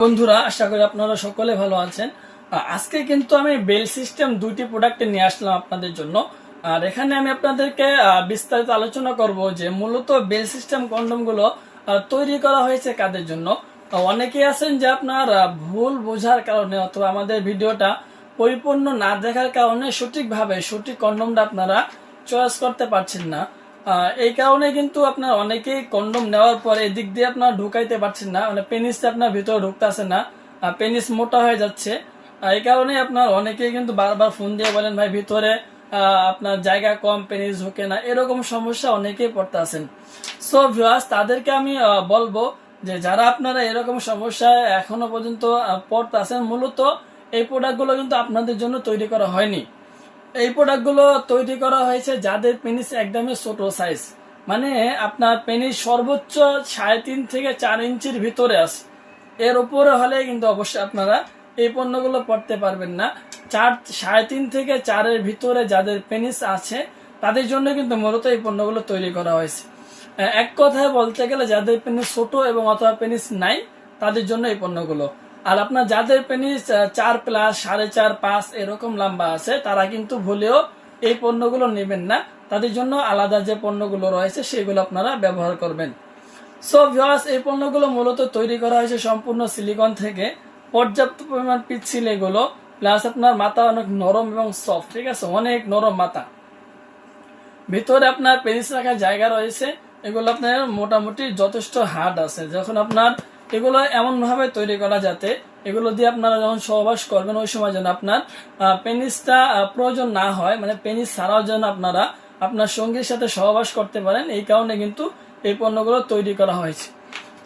বন্ধুরা, আশা করি আপনারা সকলে ভালো আছেন। আজকে কিন্তু আমি বেল সিস্টেম দুইটি প্রোডাক্ট নিয়ে আসলাম আপনাদের জন্য। আর এখানে আমি আপনাদেরকে বিস্তারিত আলোচনা করব যে মূলত বেল সিস্টেম কন্ডম গুলো তৈরি করা হয়েছে কাদের জন্য। অনেকেই আছেন যে আপনার ভুল বোঝার কারণে অথবা আমাদের ভিডিওটা পরিপূর্ণ না দেখার কারণে সঠিকভাবে সঠিক কন্ডমটা আপনারা চয়েস করতে পারছেন না। এই কারণে কিন্তু আপনার অনেকেই কন্ডম নেওয়ার পরে এদিক দিয়ে আপনার ঢুকাইতে পারছেন না, মানে পেনিসটা আপনার ভিতরে ঢুকতেছে না, পেনিস মোটা হয়ে যাচ্ছে। এই কারণে আপনার অনেকেই কিন্তু বারবার ফোন দিয়ে বলেন ভাই ভিতরে আপনার জায়গা কম, পেনিস ঢুকে না, এরকম সমস্যা অনেকেই পড়তে আছেন। সো ভিউয়ার্স, তাদেরকে আমি বলবো যে যারা আপনারা এরকম সমস্যায় এখনো পর্যন্ত পড়তে আছেন, মূলত এই প্রোডাক্টগুলো কিন্তু আপনাদের জন্য তৈরি করা হয়নি। এই প্রোডাক্টগুলো তৈরি করা হয়েছে যাদের পেনিস একদমই ছোট সাইজ, মানে আপনার পেনিস সর্বোচ্চ 3.5 থেকে 4 ইঞ্চির ভিতরে আছে। এর উপরে হলে কিন্তু অবশ্যই আপনারা এই পণ্যগুলো পড়তে পারবেন না। 3.5 থেকে 4-এর ভিতরে যাদের পেনিস আছে তাদের জন্য কিন্তু মূলত এই পণ্যগুলো তৈরি করা হয়েছে। এক কথায় বলতে গেলে যাদের পেনিস ছোট এবং অথবা পেনিস নাই তাদের জন্য এই পণ্যগুলো। আর আপনার যাদের পেনিস 4+, 4.5, 5 এরকম লম্বা আছে তারা কিন্তু ভুলেও এই পণ্যগুলো নেবেন না। তাদের জন্য আলাদা যে পণ্যগুলো রয়েছে সেগুলো আপনারা ব্যবহার করবেন। সো ভিউয়ার্স, এই পণ্যগুলো মূলত তৈরি করা হয়েছে সম্পূর্ণ সিলিকন থেকে। পর্যাপ্ত পরিমাণ পিচ্ছিল এগুলো, প্লাস আপনার মাথা অনেক নরম এবং সফট, ঠিক আছে, অনেক নরম মাথা। ভিতরে আপনার পেনিস রাখার জায়গা রয়েছে, এগুলো আপনার মোটামুটি যথেষ্ট হার্ড আছে। যখন আপনার এগুলো এমন ভাবে তৈরি করা যাতে এগুলো দিয়ে আপনারা যখন সহবাস করবেন ওই সময় যেন আপনার পেনিসটা প্রয়োজন না হয়, মানে পেনিস ছাড়াও যেন আপনারা আপনার সঙ্গীর সাথে সহবাস করতে পারেন, এই কারণে কিন্তু এই পণ্যগুলো তৈরি করা হয়েছে।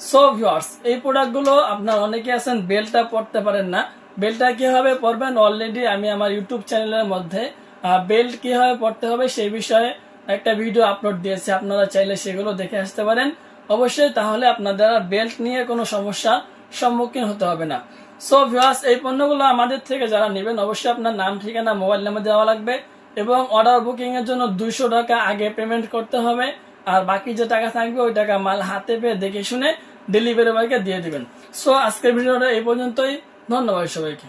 সো ভিউয়ার্স, এই প্রোডাক্টগুলো আপনার অনেকে আছেন বেলটা পড়তে পারেন না। বেলটা কিভাবে পড়বেন অলরেডি আমি আমার ইউটিউব চ্যানেলের মধ্যে বেল্ট কিভাবে পড়তে হবে সেই বিষয়ে একটা ভিডিও আপলোড দিয়েছি, আপনারা চাইলে সেগুলো দেখে আসতে পারেন অবশ্যই। তাহলে আপনাদের বেল্ট নিয়ে কোনো সমস্যার সম্মুখীন হতে হবে না। সো ভিউয়ার্স, এই পণ্যগুলো আমাদের থেকে যারা নেবেন অবশ্যই আপনার নাম, ঠিকানা, মোবাইল নাম্বার দেওয়া লাগবে এবং অর্ডার বুকিং এর জন্য 200 টাকা আগে পেমেন্ট করতে হবে। আর বাকি যে টাকা থাকবে ওই টাকা মাল হাতে পেয়ে দেখে শুনে ডেলিভারি বয়কে দিয়ে দিবেন। সো আজকের ভিডিওটা এই পর্যন্তই। ধন্যবাদ সবাইকে।